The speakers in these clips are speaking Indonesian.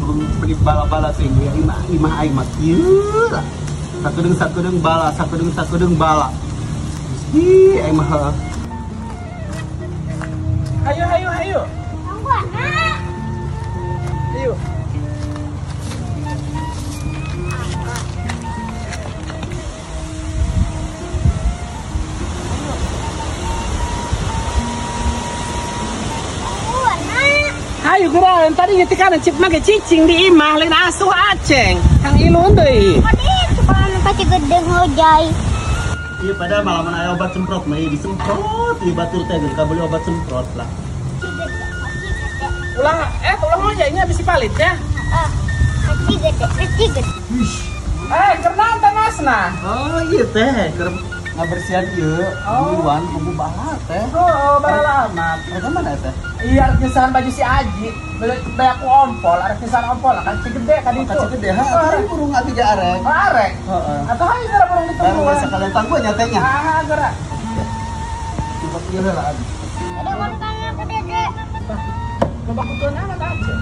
turun beli bala-bala tinggi imah aing mah kieu lah. Sakedeung bala. Ih, aing mah. Ayo. Ayo. Ayo gerak, tadi ngetik cip make cicing di imah lain asuh aceng. Kang Ilun deui. Adik, sekolah pasti gede ngojai. Iya pada malaman aya obat semprot mah disemprot di batur teh geus beli obat semprot lah. Ulang ngojainya bisi palit ya. Kecil gede. Kerna tanasna. Oh iya teh, keur ngabersihan ieu, buruan bumbu bala teh. Oh, bala amat. Eta mana teh? Iya, artisan baju si Aji. Beli aku ompol, artisan ompol kan si gede kan itu. Kan gede ha, ari burung atuh ja arek. Arek. Heeh. Atau ayo gara burung ditunggu. Baru sekalian tangguh nyatanya. Gerak. Coba ieu heula abi. Ada warnanya gede deh. Coba kukeun anak aja.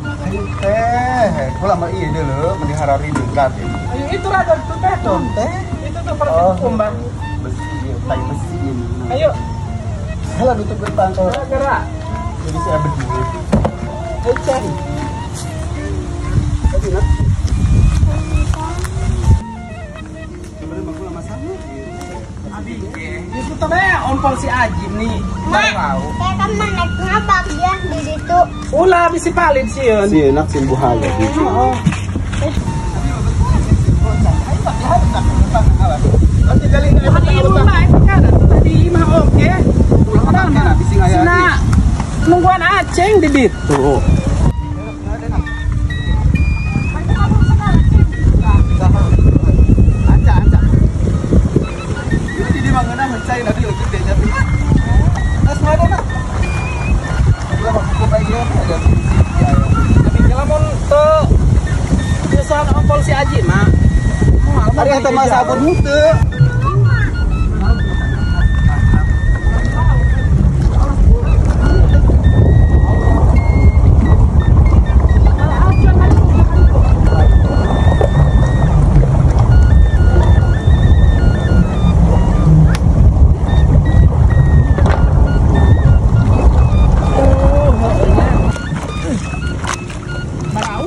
Ayo teh, kula mah ieu deuleu melihara rindu gratis. Ayo itu rada tuh teh tuh. Teh, Itu tuh perlu kumbang. besi ieu, tai besi ini. Ayo, Heula nutup gerbang tuh. gerak. Jadi saya berdiri. Ayo cari. Tadi nak. Sebenarnya mah kula masanya. Abi, itu tuh ompol si Aji nih. Baru. Saya kan naik ngabak dia di situ. Ulah bisi palit sieun. Si enak sih buhaya gitu. Oh. Nanti kali ini Tadi imah itu kan tadi imah oke. pulang makan bisa ngaya. Sina nungguan aceng di ditu. Ini di mana mencari nanti lebih gede nya. Nas mana nak? Gua mau baik ya ada. Tapi lamun teu pisan ompol si Aji mah. Ari eta mah sabun henteu.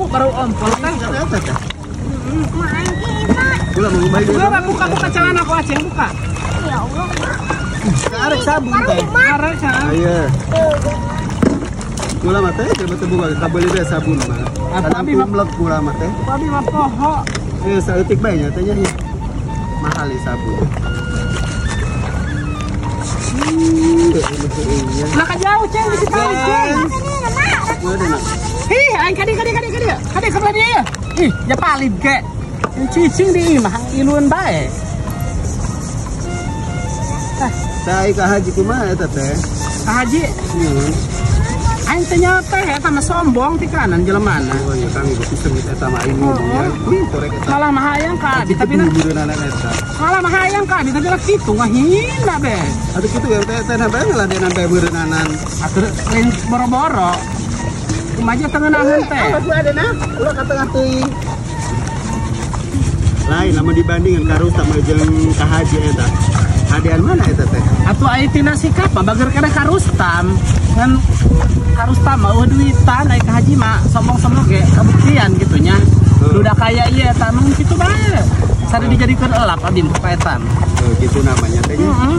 Baru ompol kan. Gula mau baik. Buka celana aku aceng buka. Ya Allah. Arek sabun teh. Arek kan. Ayo. Gula mah teh betul buka ka beuli we sabun mah. Abi mah gula mah teh. Abi mah poho. Eh saeutik bae nya teh nya. Mahal sabun. Lah ka jauh ceng di situ ceng. Udah nak. Ih, aing kadi ka dia. Ih, ya palit ge. Cicing di imah Ilun bae. Sai ka haji kumaha eta teh? Haji, aing teh nyote eta mah sombong ti kanan jelemana. Oh iya kami bisa eta mah ini ya. Pintu rek eta. Malah mah hayang ka abi tapi na burunan eta. malah mah hayang ka abi tapi lah kitu ngahina be. Atuh kitu ya teh teh bae ngeladenan bae beureunnan. Atuh lain boro-boro. Kumaha tengeunangan teh. Awas ada nah, ulah ka tengah teuing. Lain lamun dibandingkan karo sama jeung ka haji eta. Hadean mana eta teh? Atuh aya tina sikap mah bager kana ka Rustam. Kan ka Rustam mah duitan aya ka haji mah sombong-sombong ge kabuktian gitu nya. Udah kaya ieu eta mah kitu bae. Sare dijadikeun elap abi ka eta. Oh gitu namanya teh nya. Heeh.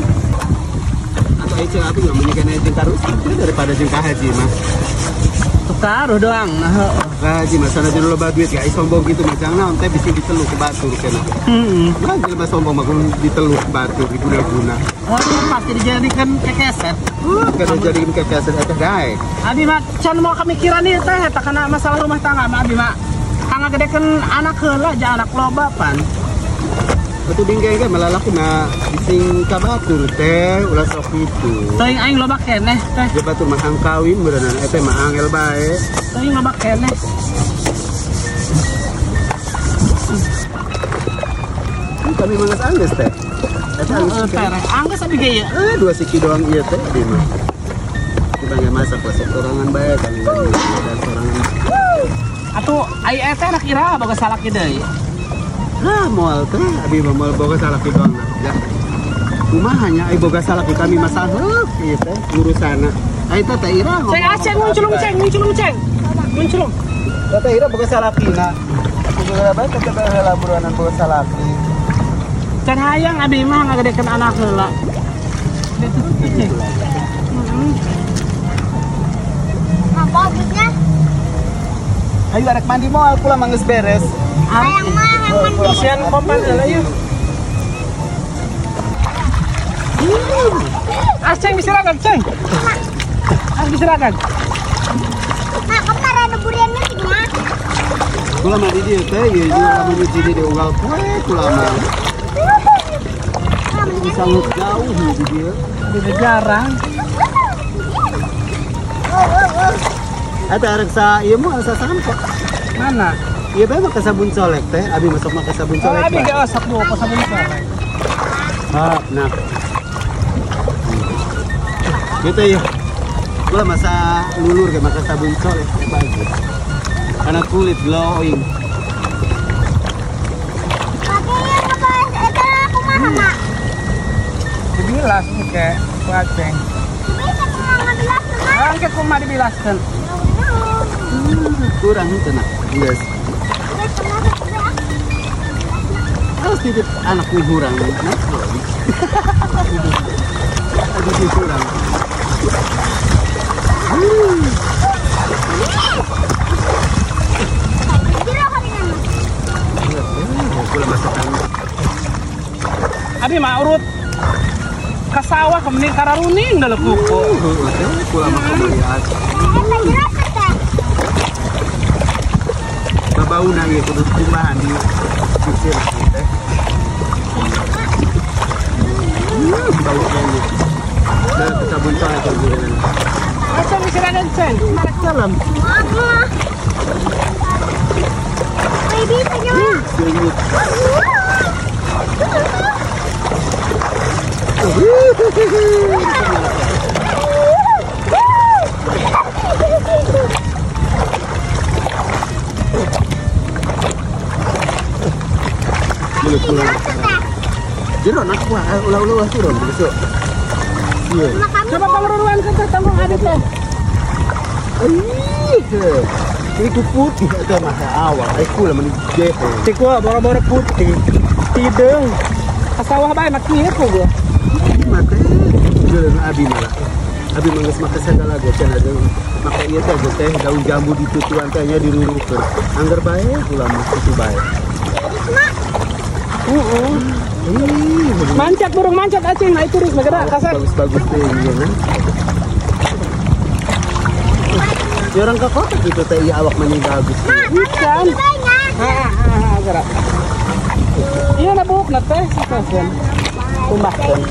Atau ece abi mah menyikeun jeung ka Rustam daripada jeung ka haji mah. Tukar doang. Nah, heeh. Haji mah sana dulu loba duit ya sombong gitu macam naon teh bisa diteluk ke batur kana. Heeh. Lah jelema sombong mah kudu diteluk ke batur diguna-guna. Oh, pasti dijadikan kekeset. Kana jadikeun kekeset eta gae. Abi mah can mau kamikiran ieu teh eta kana masalah rumah tangga mah abi mah. Tangga gedekeun anak heula aja anak loba pan. Batu dingge ge malalaki mah bising ka batur teh ulah sok kitu. Teuing aing loba keneh teh. Dia batur mah hang kawin beureunan eta mah angel bae. Teuing loba keneh. Kami mangas angges teh. Eta Heeh, tereh. Anggeus abi ge ieu. 2 siki doang ieu teh abi mah. sebagai masak masak sorangan baik kan dan sorangan. Atuh ai eta anak ira boga salaki deui. Lah moal teh abi moal boga salaki doang ya. Kumahanya ai boga salaki kami masalah ieu teh urusana. Ai teh teh ira. Ceng aceng munculung ceng. Munculung. Teh ira boga salakina. Boga bae teh heula buruanan boga salaki. Can hayang abi mah ngagedekeun anak heula. Apa habisnya? Ayo arek mandi moal pula manggeus beres. Hayang mah yang mandi. Kasihan kompan heula yuk. Aceng disiragan, Ceng. Disiragan. Nah, kemarin ada buriannya gimana? Kula mah di dieu teh ieu lamun nyuci di unggal poe kula mah. Sangat jauh di dieu. Udah jarang. Eta arek sa ieu mah asa sampo. Mana? Ieu bae mah ka sabun colek teh, abi masuk mah ka sabun colek. Abi ge osak bu ke sabun colek. Nah. Gitu ya. Gua masa lulur ke maka sabun colek bagus. Karena kulit glowing. Pakai yang ngebahas itu aku mah mak. Dibilas nih kayak Aceng. Bisa mau ngebilas teman. Angkat kumah dibilaskan. Kurang itu nak. Yes. Harus titip anak nih kurang. Nah, aduh kurang. Abi mah urut ke sawah ke mending kararuning dalam kuku. Pulang mah kembalian. Babauna ieu kudu kumbahan di sisir teh. Bau banget. Dan sabun colek juga. Aceng disiragan Ceng. Marek dalam. Baby penyuh. Senyut. Boleh pulang. Jero nak kuah ulah-ulah turun besok. Iya. Coba pengeruruan ke tanggung ada teh. Itu putih itu masa awal. Aku lah meni jepang. Tiku boro-boro putih. Tideng. Ke sawah bae mak kieu ku gua. Maka jualan abi malah. Abi mangges make segala gocan ada. Maka ieu teh daun jambu ditutuan tehnya dirurukeun. Angger bae ulah mah itu bae. Mancat burung mancat Aceng nah itu negara kasar. Bagus-bagus teh iya kan. Ya orang ke kota gitu teh iya awak mani bagus. Ikan. Gerak. Iya na buuk na teh sikasen. Kumbahkeun.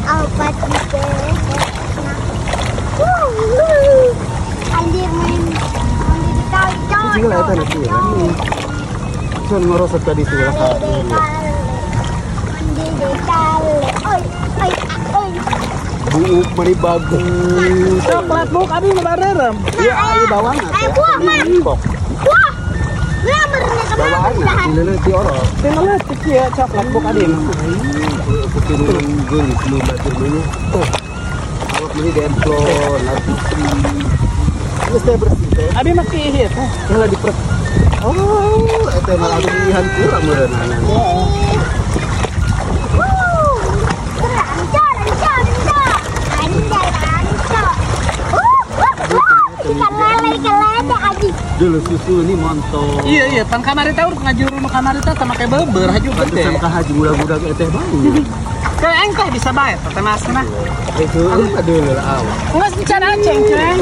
Apa gitu? Anjir main. Anjir tahu. Sing lah eta nanti ya. Sun ngorosot tadi tuh lah. Buuk mani bagus. Coklat buuk abi mabarerem. Iya, ayo bawang teh. buah, Man. Kok. Wah, nggak merendah Bawaan kemana? dilele ti orok. Tinggal kieu coklat buuk adi. Keturunan geus nu batur mah. Oh. Awak mani demplon, latisi. Geus teh bersih teh. Abi mah kieu teh. Heula dipret. Oh, eta mah latihan kurang meureunana. Dulu susu ini montong. Iya, pan kamari teh urut ngajuru nu kamari teh sama kayak beber haju gede. Pantesan ka haji budak-budak teh bau. Kayak engkeh bisa bae teh masna. Itu dulu awak. Geus bicara Aceng, Ceng.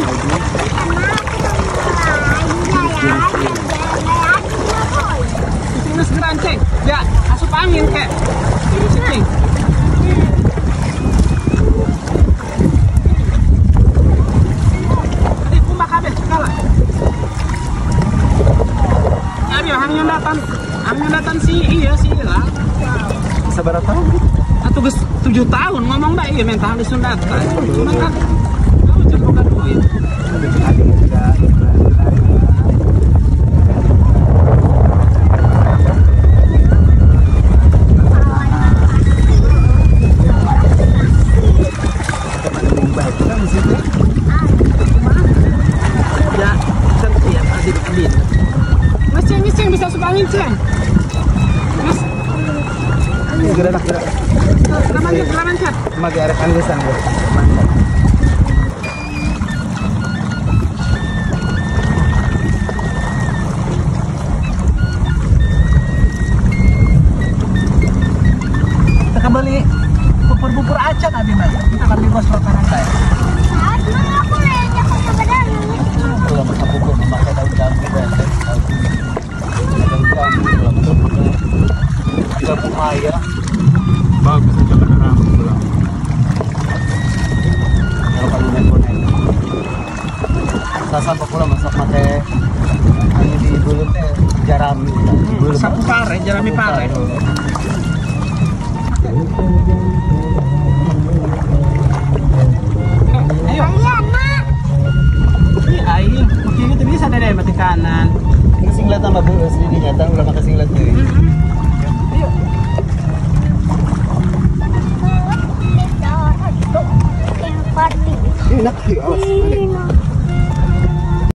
Geus geranceng. Ya, asup angin kek. Cing. Hangnyondatan si iya sih lah. Sabar tahun? Atuh geus 7 tahun ngomong bae ieu mentah disundatan. Cuma kan tahu jeung boga duit. sanggup. Mantap. Kita kembali bubur acan abi mas. Kita akan bebas makanan saya. Saat mana aku lejak ke badan ini. Kalau masak bubur memakai daun jambu daun jambu jambu maya bagus aja karena rambut pulang. Kalau konek saya sampai pulang masak pakai ini di bulu teh jarami. Sapu pare, jerami pare. Ayo. Kalian mak. Iya, ayo. Mungkin itu bisa deh mati kanan. Kasing lihat tambah bulu sini nyata udah kasing lihat tuh.